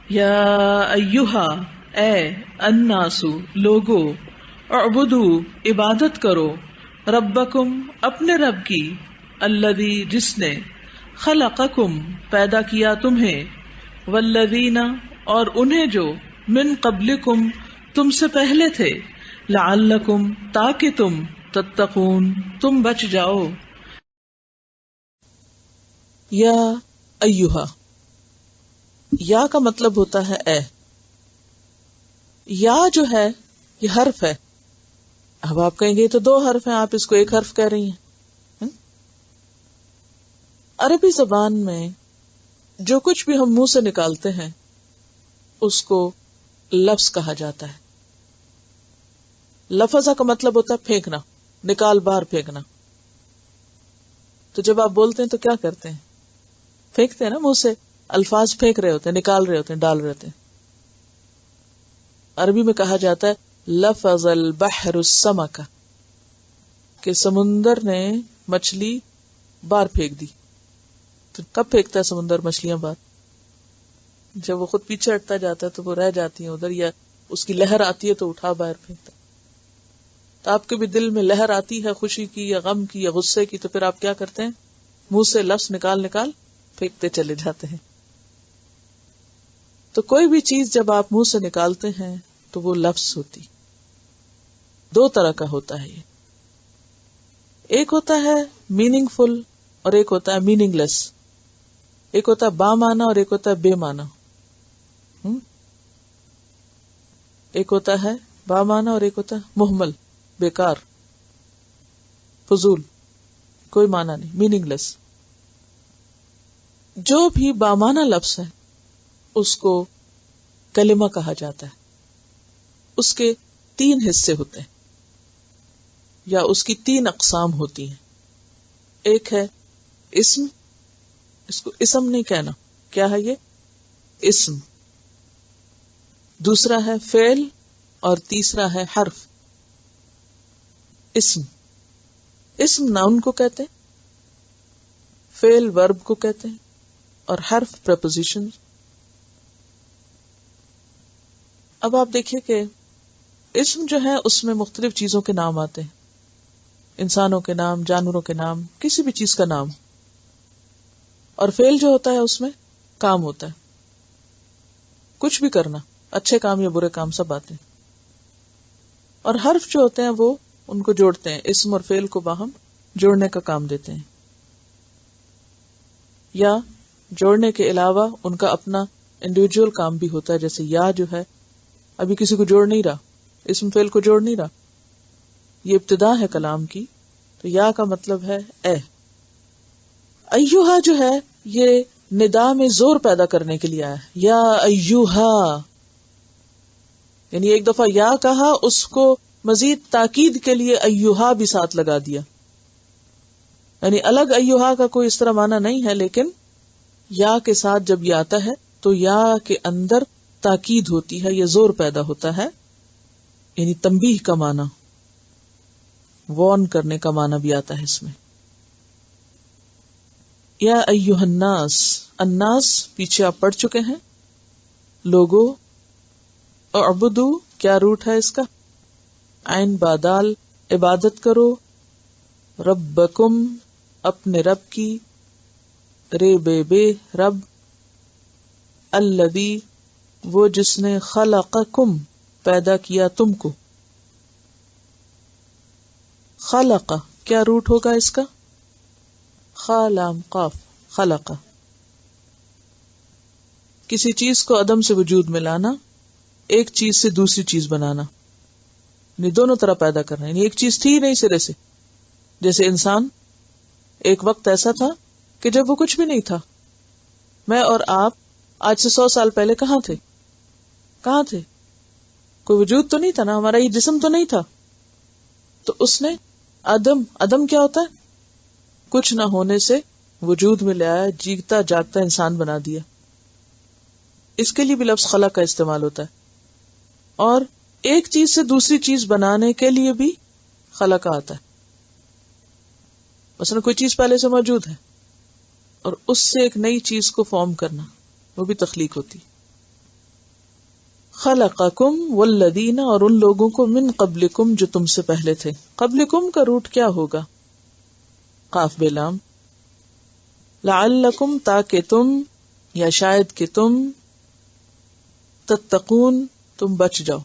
یا ایہا اے الناسو لوگو اعبدو عبادت کرو ربکم اپنے رب کی الذی جس نے خلقکم پیدا کیا تمہیں والذین اور انہیں جو من قبلکم تم سے پہلے تھے لعلکم تاکہ تم تتقون تم بچ جاؤ. یا ایہا یا کا مطلب ہوتا ہے اے. یا جو ہے یہ حرف ہے. اب آپ کہیں گے یہ تو دو حرف ہیں آپ اس کو ایک حرف کہہ رہی ہیں. عربی زبان میں جو کچھ بھی ہم منہ سے نکالتے ہیں اس کو لفظ کہا جاتا ہے. لفظ کا مطلب ہوتا ہے پھینکنا، نکال باہر پھینکنا. تو جب آپ بولتے ہیں تو کیا کرتے ہیں؟ پھینکتے ہیں نا، منہ سے الفاظ پھینک رہے ہوتے ہیں، نکال رہے ہوتے ہیں، ڈال رہے ہوتے ہیں. عربی میں کہا جاتا ہے لفظ البحر السمک، کہ سمندر نے مچھلی باہر پھینک دی. تو کب پھینکتا ہے سمندر مچھلیاں باہر؟ جب وہ خود پیچھے ہٹتا جاتا ہے تو وہ رہ جاتی ہیں ادھر، یا اس کی لہر آتی ہے تو اٹھا باہر پھینکتا. تو آپ کے بھی دل میں لہر آتی ہے خوشی کی یا غم کی یا غصے کی، تو پھر آپ کیا کرتے ہیں؟ منہ سے لفظ نکال پھینکتے چلے جاتے ہیں. تو کوئی بھی چیز جب آپ منہ سے نکالتے ہیں تو وہ لفظ ہوتی. دو طرح کا ہوتا ہے یہ، ایک ہوتا ہے میننگ فل اور ایک ہوتا ہے میننگ لیس. ایک ہوتا ہے با معنی اور ایک ہوتا ہے بے معنی. ایک ہوتا ہے با معنی اور ایک ہوتا ہے مہمل، بیکار، فضول، کوئی معنی نہیں، میننگ لیس. جو بھی بامانہ لفظ ہے اس کو کلمہ کہا جاتا ہے. اس کے 3 حصے ہوتے ہیں یا اس کی 3 اقسام ہوتی ہیں. ایک ہے اسم، اس کو اسم نہیں کہنا، کیا ہے یہ؟ اسم. دوسرا ہے فعل اور تیسرا ہے حرف. اسم ناؤن کو کہتے ہیں، فعل ورب کو کہتے ہیں اور حرف پریپوزیشن. اب آپ دیکھیے کہ اسم جو ہے اس میں مختلف چیزوں کے نام آتے ہیں، انسانوں کے نام، جانوروں کے نام، کسی بھی چیز کا نام. اور فعل جو ہوتا ہے اس میں کام ہوتا ہے، کچھ بھی کرنا، اچھے کام یا برے کام سب آتے ہیں. اور حرف جو ہوتے ہیں وہ ان کو جوڑتے ہیں، اسم اور فعل کو باہم جوڑنے کا کام دیتے ہیں، یا جوڑنے کے علاوہ ان کا اپنا انڈیویجول کام بھی ہوتا ہے. جیسے یا جو ہے ابھی کسی کو جوڑ نہیں رہا، اسم فعل کو جوڑ نہیں رہا، یہ ابتدا ہے کلام کی. تو یا کا مطلب ہے اے. ایوہا جو ہے یہ ندا میں زور پیدا کرنے کے لیے آیا ہے، یا ایوہا، یعنی ایک دفعہ یا کہا، اس کو مزید تاکید کے لیے ایوہا بھی ساتھ لگا دیا. یعنی الگ ایوہا کا کوئی اس طرح معنی نہیں ہے، لیکن یا کے ساتھ جب یہ آتا ہے تو یا کے اندر تاکید ہوتی ہے، یہ زور پیدا ہوتا ہے. یعنی تنبیہ کا معنی، وارن کرنے کا معنی بھی آتا ہے اس میں. یا ایھا الناس، الناس پیچھے آپ پڑھ چکے ہیں، لوگو. اعبدو کیا روٹ ہے اس کا؟ عین بادال، عبادت کرو. ربکم اپنے رب کی، رے بے رب، الذی وہ جس نے خلقکم پیدا کیا تم کو. خلق کیا روٹ ہوگا اس کا؟ خا لام قاف، خلق. کسی چیز کو عدم سے وجود میں لانا، ایک چیز سے دوسری چیز بنانا، یعنی دونوں طرح پیدا کرنا. یعنی ایک چیز تھی نہیں سرے سے. جیسے انسان، ایک وقت ایسا تھا کہ جب وہ کچھ بھی نہیں تھا. میں اور آپ آج سے 100 سال پہلے کہاں تھے؟ کہاں تھے؟ کوئی وجود تو نہیں تھا نا، ہمارا یہ جسم تو نہیں تھا. تو اس نے عدم کیا ہوتا ہے؟ کچھ نہ ہونے سے وجود میں لے آیا، جیتا جاگتا انسان بنا دیا. اس کے لیے بھی لفظ خلق کا استعمال ہوتا ہے. اور ایک چیز سے دوسری چیز بنانے کے لیے بھی خلق آتا ہے. مثلا کوئی چیز پہلے سے موجود ہے اور اس سے ایک نئی چیز کو فارم کرنا، وہ بھی تخلیق ہوتی. خلقکم والذین، اور ان لوگوں کو، من قبلکم جو تم سے پہلے تھے. قبلکم کا روٹ کیا ہوگا؟ قاف بے لام. لعلکم تاکہ تم، یا شاید کہ تم، تتقون تم بچ جاؤ.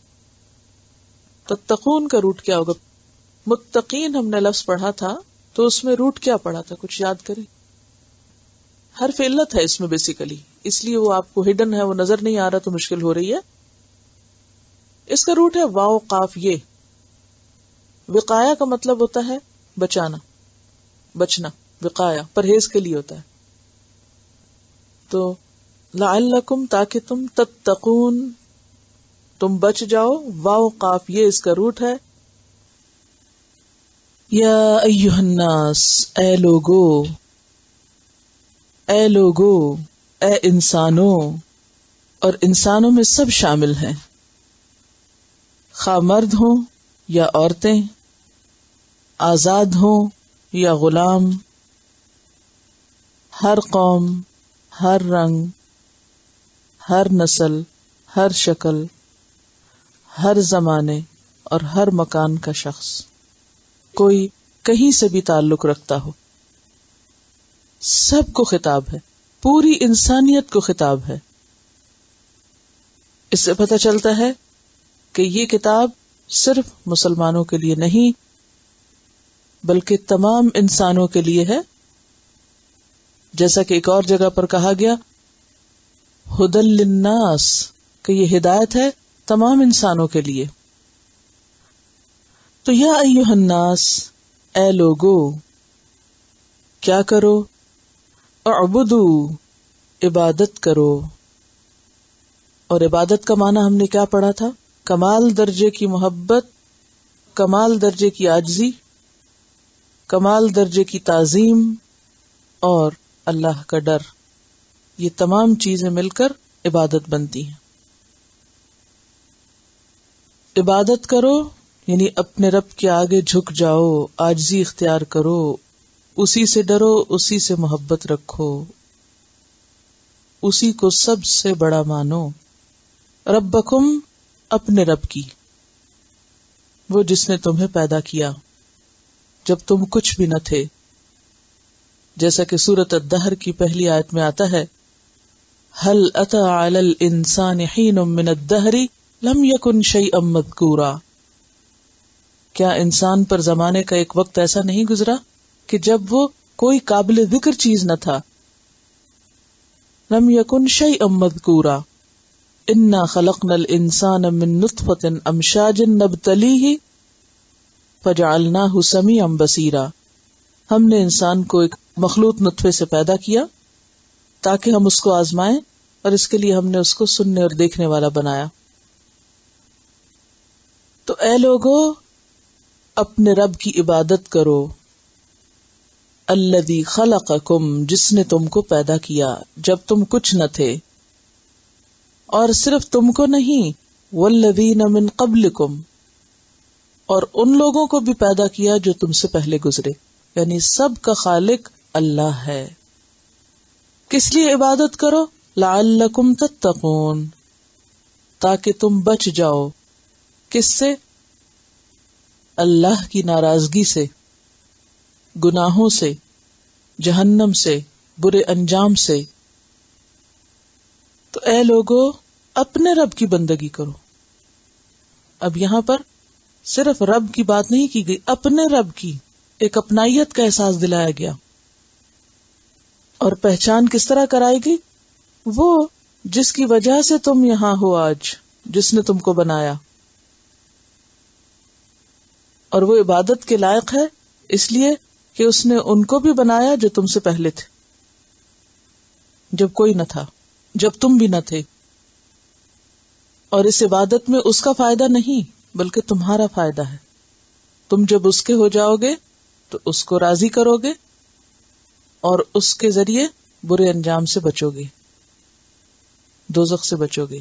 تتقون کا روٹ کیا ہوگا؟ متقین ہم نے لفظ پڑھا تھا تو اس میں روٹ کیا پڑھا تھا؟ کچھ یاد کریں. حرف علت ہے اس میں بیسیکلی، اس لیے وہ آپ کو ہڈن ہے، وہ نظر نہیں آ رہا تو مشکل ہو رہی ہے. اس کا روٹ ہے واو قاف یہ. وقایا کا مطلب ہوتا ہے بچانا، بچنا. وقایا پرہیز کے لیے ہوتا ہے. تو لعلکم تاکہ تم، تتقون تم بچ جاؤ. واو قاف یہ اس کا روٹ ہے. یا ایھا الناس، اے لوگو، اے لوگو، اے انسانوں، اور انسانوں میں سب شامل ہیں، خواہ مرد ہوں یا عورتیں، آزاد ہوں یا غلام، ہر قوم، ہر رنگ، ہر نسل، ہر شکل، ہر زمانے اور ہر مکان کا شخص، کوئی کہیں سے بھی تعلق رکھتا ہو. سب کو خطاب ہے، پوری انسانیت کو خطاب ہے. اس سے پتہ چلتا ہے کہ یہ کتاب صرف مسلمانوں کے لیے نہیں بلکہ تمام انسانوں کے لیے ہے. جیسا کہ ایک اور جگہ پر کہا گیا ھدی للناس، کہ یہ ہدایت ہے تمام انسانوں کے لیے. تو یا ایھا الناس، اے لوگو، کیا کرو؟ اعبدو، عبادت کرو. اور عبادت کا معنی ہم نے کیا پڑھا تھا؟ کمال درجے کی محبت، کمال درجے کی عاجزی، کمال درجے کی تعظیم اور اللہ کا ڈر. یہ تمام چیزیں مل کر عبادت بنتی ہیں. عبادت کرو یعنی اپنے رب کے آگے جھک جاؤ، عاجزی اختیار کرو، اسی سے ڈرو، اسی سے محبت رکھو، اسی کو سب سے بڑا مانو. ربکم، اپنے رب کی، وہ جس نے تمہیں پیدا کیا جب تم کچھ بھی نہ تھے. جیسا کہ سورۃ الدہر کی پہلی آیت میں آتا ہے هل أتى على الإنسان حين من الدهر لم يكن شيئا مذكورا. کیا انسان پر زمانے کا ایک وقت ایسا نہیں گزرا کہ جب وہ کوئی قابل ذکر چیز نہ تھا. لم يكن شيئا مذكورا انا خلقنا الانسان من نطفة امشاج نبتليه فجعلناه سميعا بصيرا. ہم نے انسان کو ایک مخلوط نطفے سے پیدا کیا تاکہ ہم اس کو آزمائیں، اور اس کے لیے ہم نے اس کو سننے اور دیکھنے والا بنایا. تو اے لوگو، اپنے رب کی عبادت کرو. الذی خلقکم، جس نے تم کو پیدا کیا جب تم کچھ نہ تھے. اور صرف تم کو نہیں، والذین من قبلکم، اور ان لوگوں کو بھی پیدا کیا جو تم سے پہلے گزرے. یعنی سب کا خالق اللہ ہے. کس لیے عبادت کرو؟ لعلکم تتقون، تاکہ تم بچ جاؤ. کس سے؟ اللہ کی ناراضگی سے، گناہوں سے، جہنم سے، برے انجام سے. تو اے لوگو، اپنے رب کی بندگی کرو. اب یہاں پر صرف رب کی بات نہیں کی گئی، اپنے رب کی ایک اپنائیت کا احساس دلایا گیا. اور پہچان کس طرح کرائی گئی؟ وہ جس کی وجہ سے تم یہاں ہو آج، جس نے تم کو بنایا. اور وہ عبادت کے لائق ہے اس لیے کہ اس نے ان کو بھی بنایا جو تم سے پہلے تھے، جب کوئی نہ تھا، جب تم بھی نہ تھے. اور اس عبادت میں اس کا فائدہ نہیں بلکہ تمہارا فائدہ ہے. تم جب اس کے ہو جاؤ گے تو اس کو راضی کرو گے اور اس کے ذریعے برے انجام سے بچو گے، دوزخ سے بچو گے.